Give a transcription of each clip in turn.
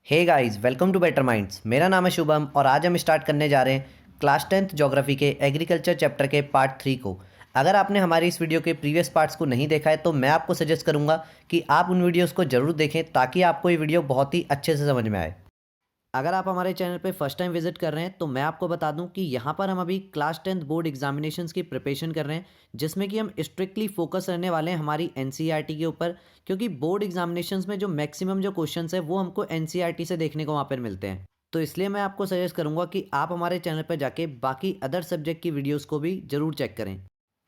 Hey guys, welcome to Better Minds. मेरा नाम है शुभम और आज हम स्टार्ट करने जा रहे हैं क्लास 10th ज्योग्राफी के एग्रीकल्चर चैप्टर के पार्ट 3 को। अगर आपने हमारी इस वीडियो के प्रीवियस पार्ट्स को नहीं देखा है तो मैं आपको सजेस्ट करूंगा कि आप उन वीडियोस को ज़रूर देखें ताकि आपको ये वीडियो बहुत ही अच्छे से समझ में आए। अगर आप हमारे चैनल पे फर्स्ट टाइम विजिट कर रहे हैं तो मैं आपको बता दूं कि यहाँ पर हम अभी क्लास 10th बोर्ड एग्जामिनेशंस की प्रिपरेशन कर रहे हैं, जिसमें कि हम स्ट्रिक्टली फोकस रहने वाले हैं हमारी एनसीईआरटी के ऊपर, क्योंकि बोर्ड एग्जामिनेशंस में जो मैक्सिमम जो क्वेश्चंस है वो हमको एनसीईआरटी से देखने को वहाँ पर मिलते हैं। तो इसलिए मैं आपको सजेस्ट करूँगा कि आप हमारे चैनल पर जाके बाकी अदर सब्जेक्ट की वीडियोज़ को भी ज़रूर चेक करें।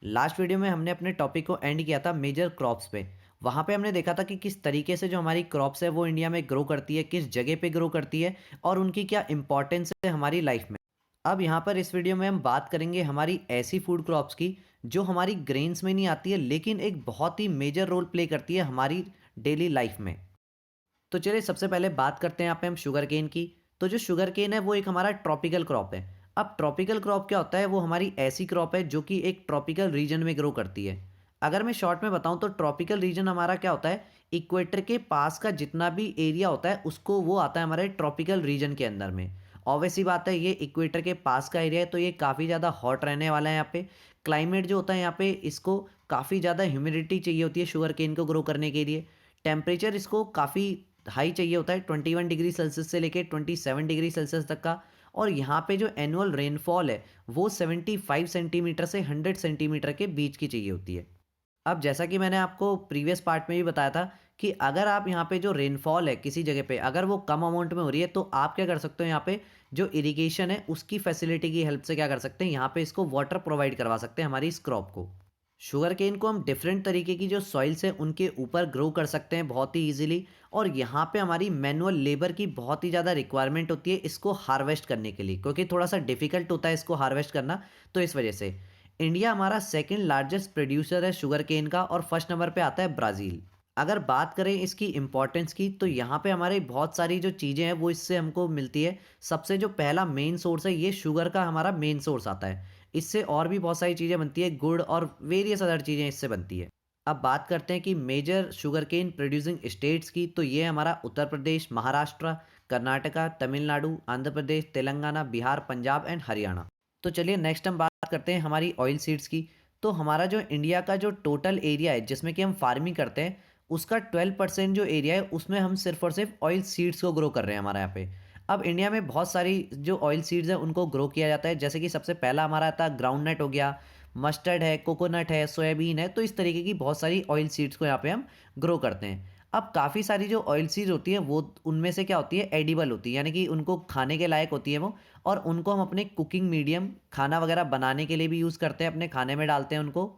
लास्ट वीडियो में हमने अपने टॉपिक को एंड किया था मेजर क्रॉप्स पे। वहाँ पे हमने देखा था कि किस तरीके से जो हमारी क्रॉप्स है वो इंडिया में ग्रो करती है, किस जगह पे ग्रो करती है और उनकी क्या इंपॉर्टेंस है हमारी लाइफ में। अब यहाँ पर इस वीडियो में हम बात करेंगे हमारी ऐसी फूड क्रॉप्स की जो हमारी ग्रेन्स में नहीं आती है लेकिन एक बहुत ही मेजर रोल प्ले करती है हमारी डेली लाइफ में। तो चलिए सबसे पहले बात करते हैं यहाँ पे हम शुगर केन की। तो जो शुगर केन है वो एक हमारा ट्रॉपिकल क्रॉप है। अब ट्रॉपिकल क्रॉप क्या होता है, वो हमारी ऐसी क्रॉप है जो कि एक ट्रॉपिकल रीजन में ग्रो करती है। अगर मैं शॉर्ट में बताऊं तो ट्रॉपिकल रीजन हमारा क्या होता है, इक्वेटर के पास का जितना भी एरिया होता है उसको वो आता है हमारे ट्रॉपिकल रीजन के अंदर में। ऑब्वियसली बात है, ये इक्वेटर के पास का एरिया है तो ये काफ़ी ज़्यादा हॉट रहने वाला है यहाँ पे। क्लाइमेट जो होता है यहाँ पे इसको काफ़ी ज़्यादा ह्यूमिडिटी चाहिए होती है शुगर केन को ग्रो करने के लिए। टेम्परेचर इसको काफ़ी हाई चाहिए होता है, 21 डिग्री सेल्सियस से लेके 27 डिग्री सेल्सियस तक का। और यहाँ पे जो एनुअल रेनफॉल है वो 75 सेंटीमीटर से 100 सेंटीमीटर के बीच की चाहिए होती है। अब जैसा कि मैंने आपको प्रीवियस पार्ट में भी बताया था कि अगर आप यहाँ पे जो रेनफॉल है किसी जगह पे अगर वो कम अमाउंट में हो रही है तो आप क्या कर सकते हो, यहाँ पे जो इरिगेशन है उसकी फैसिलिटी की हेल्प से क्या कर सकते हैं, यहाँ पे इसको वाटर प्रोवाइड करवा सकते हैं हमारी इस क्रॉप को। शुगर केन को हम डिफरेंट तरीके की जो सॉइल्स हैं उनके ऊपर ग्रो कर सकते हैं बहुत ही इजीली। और यहाँ पे हमारी मैनुअल लेबर की बहुत ही ज़्यादा रिक्वायरमेंट होती है इसको हार्वेस्ट करने के लिए, क्योंकि थोड़ा सा डिफिकल्ट होता है इसको हार्वेस्ट करना। तो इस वजह से इंडिया हमारा सेकंड लार्जेस्ट प्रोड्यूसर है शुगर केन का और फर्स्ट नंबर पे आता है ब्राज़ील। अगर बात करें इसकी इम्पोर्टेंस की तो यहाँ पे हमारे बहुत सारी जो चीज़ें हैं वो इससे हमको मिलती है। सबसे जो पहला मेन सोर्स है ये शुगर का हमारा मेन सोर्स आता है। इससे और भी बहुत सारी चीज़ें बनती है, गुड़ और वेरियस अदर चीज़ें इससे बनती है। अब बात करते हैं कि major sugarcane producing states की, तो ये हमारा उत्तर प्रदेश, महाराष्ट्र, कर्नाटका, तमिलनाडु, आंध्र प्रदेश, तेलंगाना, बिहार, पंजाब एंड हरियाणा। तो चलिए नेक्स्ट हम बात करते हैं हमारी ऑयल सीड्स की। तो हमारा जो इंडिया का जो टोटल एरिया है जिसमें कि हम फार्मिंग करते हैं उसका 12% जो एरिया है उसमें हम सिर्फ और सिर्फ ऑयल सीड्स को ग्रो कर रहे हैं हमारे यहाँ पे। अब इंडिया में बहुत सारी जो ऑयल सीड्स हैं उनको ग्रो किया जाता है, जैसे कि सबसे पहला हमारा आता है ग्राउंड नट हो गया, मस्टर्ड है, कोकोनट है, सोयाबीन है। तो इस तरीके की बहुत सारी ऑयल सीड्स को यहाँ पे हम ग्रो करते हैं। अब काफ़ी सारी जो ऑयल सीड्स होती है वो उनमें से क्या होती है, एडिबल होती है, यानी कि उनको खाने के लायक होती है वो। और उनको हम अपने कुकिंग मीडियम खाना वगैरह बनाने के लिए भी यूज़ करते हैं, अपने खाने में डालते हैं उनको।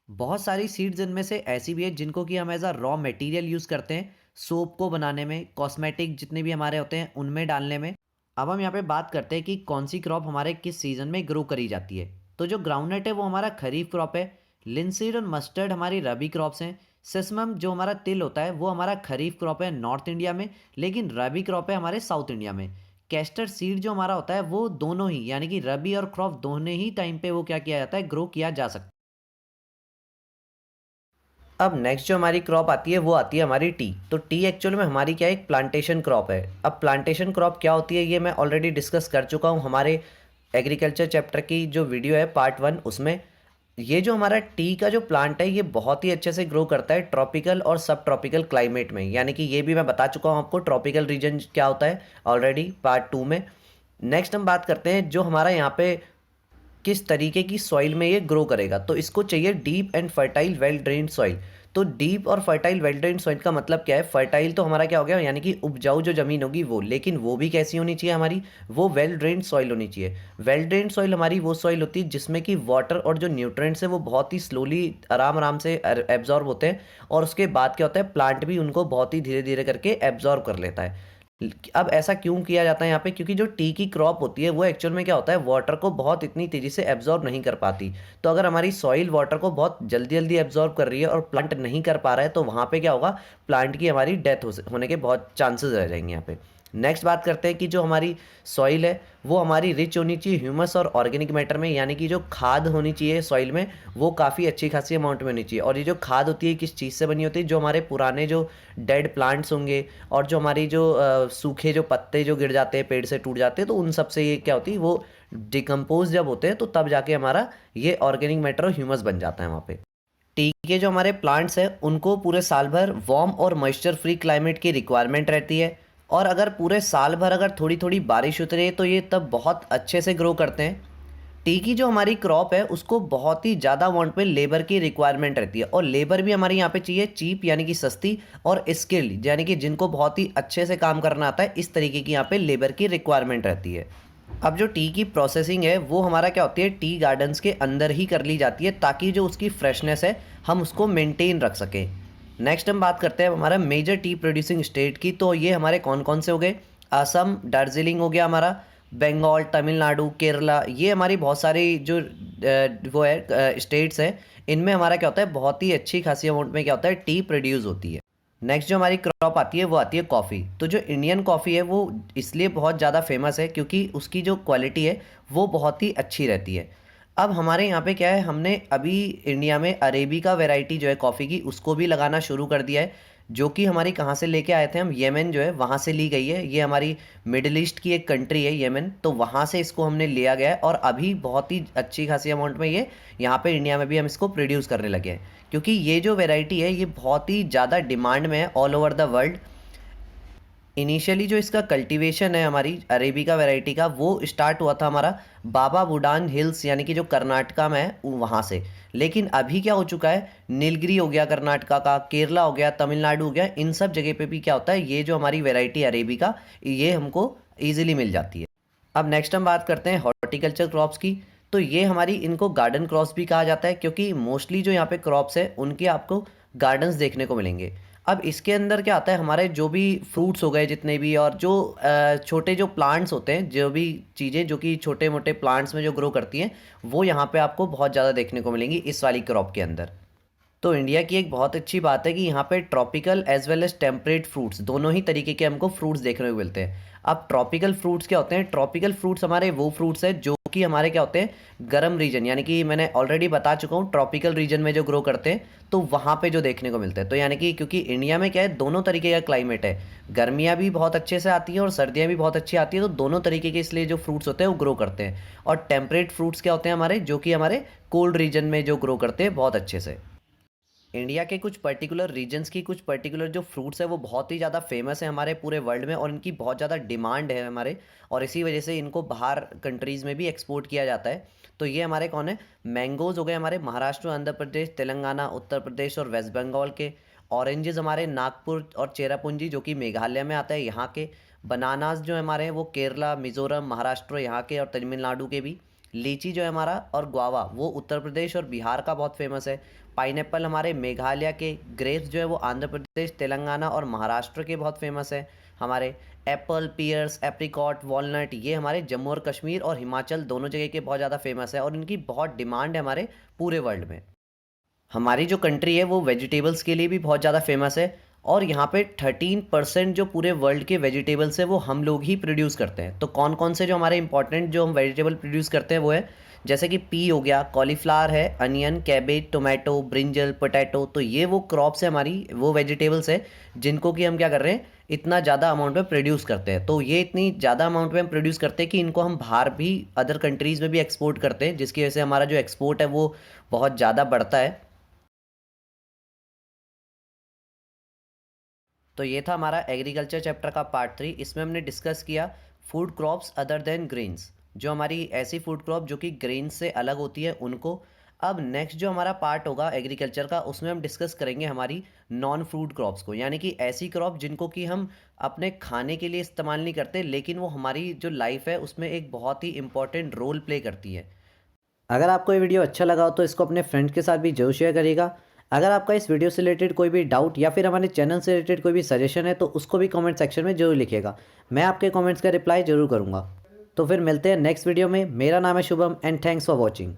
बहुत सारी सीड्स इनमें से ऐसी भी है जिनको कि हम as a raw material use करते हैं, सोप को बनाने में, कॉस्मेटिक जितने भी हमारे होते हैं उनमें डालने में। अब हम यहाँ पे बात करते हैं कि कौन सी क्रॉप हमारे किस सीज़न में ग्रो करी जाती है। तो जो ग्राउंडनट है वो हमारा खरीफ क्रॉप है, लिनसीड और मस्टर्ड हमारी रबी क्रॉप्स हैं, सेसमम जो हमारा तिल होता है वो हमारा खरीफ क्रॉप है नॉर्थ इंडिया में, लेकिन रबी क्रॉप है हमारे साउथ इंडिया में। कैस्टर सीड जो हमारा होता है वो दोनों ही, यानी कि रबी और क्रॉप दोनों ही टाइम पे वो क्या किया जाता है, ग्रो किया जा सकता है। अब नेक्स्ट जो हमारी क्रॉप आती है वो आती है हमारी टी। तो टी एक्चुअल में हमारी क्या है, एक प्लांटेशन क्रॉप है। अब प्लांटेशन क्रॉप क्या होती है ये मैं ऑलरेडी डिस्कस कर चुका हूँ हमारे एग्रीकल्चर चैप्टर की जो वीडियो है पार्ट 1 उसमें। ये जो हमारा टी का जो प्लांट है ये बहुत ही अच्छे से ग्रो करता है ट्रॉपिकल और सब ट्रॉपिकल क्लाइमेट में, यानी कि ये भी मैं बता चुका हूँ आपको ट्रॉपिकल रीजन क्या होता है ऑलरेडी पार्ट 2 में। नेक्स्ट हम बात करते हैं जो हमारा यहाँ पे किस तरीके की सॉइल में ये ग्रो करेगा। तो इसको चाहिए deep and fertile well drained soil. तो डीप और फर्टाइल वेल ड्रेन्ड सॉइल का मतलब क्या है, फर्टाइल तो हमारा क्या हो गया, यानी कि उपजाऊ जो ज़मीन होगी वो, लेकिन वो भी कैसी होनी चाहिए हमारी, वो वेल ड्रेन्ड सॉइल होनी चाहिए। वेल ड्रेन्ड सॉइल हमारी वो सॉइल होती है जिसमें कि वाटर और जो न्यूट्रिएंट्स है वो बहुत ही स्लोली आराम आराम से एब्जॉर्ब होते हैं। और उसके बाद क्या होता है, प्लांट भी उनको बहुत ही धीरे धीरे करके एब्जॉर्ब कर लेता है। अब ऐसा क्यों किया जाता है यहाँ पे, क्योंकि जो टी की क्रॉप होती है वो एक्चुअल में क्या होता है, वाटर को बहुत इतनी तेज़ी से एब्जॉर्ब नहीं कर पाती। तो अगर हमारी सॉइल वाटर को बहुत जल्दी जल्दी एब्जॉर्ब कर रही है और प्लांट नहीं कर पा रहा है तो वहाँ पे क्या होगा, प्लांट की हमारी डेथ होने के बहुत चांसेस रह जाएंगे यहाँ पे। नेक्स्ट बात करते हैं कि जो हमारी सॉइल है वो हमारी रिच होनी चाहिए ह्यूमस और ऑर्गेनिक मैटर में, यानी कि जो खाद होनी चाहिए सॉइल में वो काफ़ी अच्छी खासी अमाउंट में होनी चाहिए। और ये जो खाद होती है किस चीज़ से बनी होती है, जो हमारे पुराने जो डेड प्लांट्स होंगे और जो हमारी जो सूखे जो पत्ते जो गिर जाते हैं पेड़ से टूट जाते हैं, तो उन सब से ये क्या होती है, वो डिकम्पोज जब होते हैं तो तब जाके हमारा ये ऑर्गेनिक मैटर और ह्यूमस बन जाता है वहाँ पे। टी के जो हमारे प्लांट्स हैं उनको पूरे साल भर वार्म और मॉइस्चर फ्री क्लाइमेट की रिक्वायरमेंट रहती है, और अगर पूरे साल भर अगर थोड़ी थोड़ी बारिश होती रही तो ये तब बहुत अच्छे से ग्रो करते हैं। टी की जो हमारी क्रॉप है उसको बहुत ही ज़्यादा अमाउंट में लेबर की रिक्वायरमेंट रहती है, और लेबर भी हमारे यहाँ पे चाहिए चीप यानी कि सस्ती, और स्किल्ड यानी कि जिनको बहुत ही अच्छे से काम करना आता है, इस तरीके की यहाँ पे लेबर की रिक्वायरमेंट रहती है। अब जो टी की प्रोसेसिंग है वो हमारा क्या होती है, टी गार्डन्स के अंदर ही कर ली जाती है ताकि जो उसकी फ्रेशनेस है हम उसको मेंटेन रख सकें। नेक्स्ट हम बात करते हैं हमारा मेजर टी प्रोड्यूसिंग स्टेट की, तो ये हमारे कौन कौन से हो गए, असम, दार्जिलिंग हो गया हमारा, बंगाल, तमिलनाडु, केरला, ये हमारी बहुत सारी जो वो है स्टेट्स हैं, इनमें हमारा क्या होता है बहुत ही अच्छी खासी अमाउंट में क्या होता है टी प्रोड्यूस होती है। नेक्स्ट जो हमारी क्रॉप आती है वो आती है कॉफ़ी। तो जो इंडियन कॉफ़ी है वो इसलिए बहुत ज़्यादा फेमस है क्योंकि उसकी जो क्वालिटी है वो बहुत ही अच्छी रहती है। अब हमारे यहाँ पे क्या है, हमने अभी इंडिया में अरेबिका वैरायटी जो है कॉफ़ी की उसको भी लगाना शुरू कर दिया है, जो कि हमारी कहाँ से लेके आए थे हम, येमेन जो है वहाँ से ली गई है। ये हमारी मिडिल ईस्ट की एक कंट्री है येमेन, तो वहाँ से इसको हमने लिया गया है और अभी बहुत ही अच्छी खासी अमाउंट में ये यहाँ पे इंडिया में भी हम इसको प्रोड्यूस करने लगे हैं, क्योंकि ये जो वैरायटी है ये बहुत ही ज़्यादा डिमांड में है all over the world. Initially जो इसका कल्टीवेशन है हमारी अरेबिका वैरायटी का वो स्टार्ट हुआ था हमारा बाबा बुडान हिल्स यानी कि जो कर्नाटका में है वहाँ से, लेकिन अभी क्या हो चुका है, नीलगिरी हो गया कर्नाटका का, केरला हो गया, तमिलनाडु हो गया, इन सब जगह पे भी क्या होता है ये जो हमारी वैरायटी अरेबिका ये हमको ईजिली मिल जाती है। अब नेक्स्ट हम बात करते हैं हॉर्टिकल्चर क्रॉप्स की। तो ये हमारी इनको गार्डन क्रॉप्स भी कहा जाता है क्योंकि मोस्टली जो यहाँ पे क्रॉप्स है उनके आपको गार्डन्स देखने को मिलेंगे। अब इसके अंदर क्या आता है, हमारे जो भी फ्रूट्स हो गए जितने भी, और जो छोटे जो प्लांट्स होते हैं, जो भी चीज़ें जो कि छोटे मोटे प्लांट्स में जो ग्रो करती हैं वो यहाँ पे आपको बहुत ज़्यादा देखने को मिलेंगी इस वाली क्रॉप के अंदर। तो इंडिया की एक बहुत अच्छी बात है कि यहाँ पे tropical as well as temperate fruits दोनों ही तरीके के हमको फ्रूट्स देखने को मिलते हैं। अब ट्रॉपिकल फ्रूट्स क्या होते हैं, ट्रॉपिकल फ्रूट्स हमारे वो फ्रूट्स हैं जो कि हमारे क्या होते हैं गर्म रीजन, यानी कि मैंने ऑलरेडी बता चुका हूँ ट्रॉपिकल रीजन में जो ग्रो करते हैं तो वहाँ पे जो देखने को मिलते हैं। तो यानी कि क्योंकि इंडिया में क्या है दोनों तरीके का क्लाइमेट है, गर्मियाँ भी बहुत अच्छे से आती हैं और सर्दियाँ भी बहुत अच्छी आती हैं, तो दोनों तरीके के इसलिए जो फ्रूट्स होते हैं वो ग्रो करते हैं। और टेम्परेट फ्रूट्स क्या होते हैं हमारे, जो कि हमारे कोल्ड रीजन में जो ग्रो करते हैं बहुत अच्छे से। इंडिया के कुछ पर्टिकुलर रीजन्स की कुछ पर्टिकुलर जो फ्रूट्स है वो बहुत ही ज़्यादा फेमस है हमारे पूरे वर्ल्ड में, और इनकी बहुत ज़्यादा डिमांड है हमारे, और इसी वजह से इनको बाहर कंट्रीज़ में भी एक्सपोर्ट किया जाता है। तो ये हमारे कौन है, मैंगोज़ हो गए हमारे महाराष्ट्र, आंध्र प्रदेश, तेलंगाना, उत्तर प्रदेश और वेस्ट बंगाल के। ऑरेंजेस हमारे नागपुर और चेरापूंजी जो कि मेघालय में आता है यहाँ के। बनानास जो हमारे हैं वो केरला, मिज़ोरम, महाराष्ट्र यहाँ के और तमिलनाडु के भी। लीची जो है हमारा और गुआवा वो उत्तर प्रदेश और बिहार का बहुत फेमस है। पाइनएप्पल हमारे मेघालय के। ग्रेप्स जो है वो आंध्र प्रदेश, तेलंगाना और महाराष्ट्र के बहुत फेमस है हमारे। एप्पल, पियर्स, एप्रिकॉट, वॉलनट ये हमारे जम्मू और कश्मीर और हिमाचल दोनों जगह के बहुत ज़्यादा फेमस है, और इनकी बहुत डिमांड है हमारे पूरे वर्ल्ड में। हमारी जो कंट्री है वो वेजिटेबल्स के लिए भी बहुत ज़्यादा फेमस है, और यहाँ पे 13% जो पूरे वर्ल्ड के वेजिटेबल्स है वो हम लोग ही प्रोड्यूस करते हैं। तो कौन कौन से जो हमारे इंपॉर्टेंट जो हम वेजिटेबल प्रोड्यूस करते हैं वो है, जैसे कि पी हो गया, कॉलीफ्लावर है, onion, cabbage, tomato, brinjal, potato. तो ये वो क्रॉप्स है हमारी, वो वेजिटेबल्स है जिनको कि हम क्या कर रहे हैं इतना ज़्यादा अमाउंट में प्रोड्यूस करते हैं। तो ये इतनी ज़्यादा अमाउंट में हम प्रोड्यूस करते हैं कि इनको हम बाहर भी अदर कंट्रीज़ में भी एक्सपोर्ट करते हैं, जिसकी वजह से हमारा जो एक्सपोर्ट है वो बहुत ज़्यादा बढ़ता है। तो ये था हमारा एग्रीकल्चर चैप्टर का पार्ट 3। इसमें हमने डिस्कस किया food crops other than grains, जो हमारी ऐसी फूड क्रॉप जो कि ग्रेन्स से अलग होती है उनको। अब नेक्स्ट जो हमारा पार्ट होगा एग्रीकल्चर का उसमें हम डिस्कस करेंगे हमारी नॉन फूड क्रॉप्स को, यानी कि ऐसी क्रॉप जिनको कि हम अपने खाने के लिए इस्तेमाल नहीं करते लेकिन वो हमारी जो लाइफ है उसमें एक बहुत ही इंपॉर्टेंट रोल प्ले करती है। अगर आपको ये वीडियो अच्छा लगा हो तो इसको अपने फ्रेंड्स के साथ भी जरूर शेयर करिएगा। अगर आपका इस वीडियो से रिलेटेड कोई भी डाउट या फिर हमारे चैनल से रिलेटेड कोई भी सजेशन है तो उसको भी कमेंट सेक्शन में जरूर लिखिएगा, मैं आपके कमेंट्स का रिप्लाई जरूर करूँगा। तो फिर मिलते हैं नेक्स्ट वीडियो में। मेरा नाम है Shubham and thanks for watching.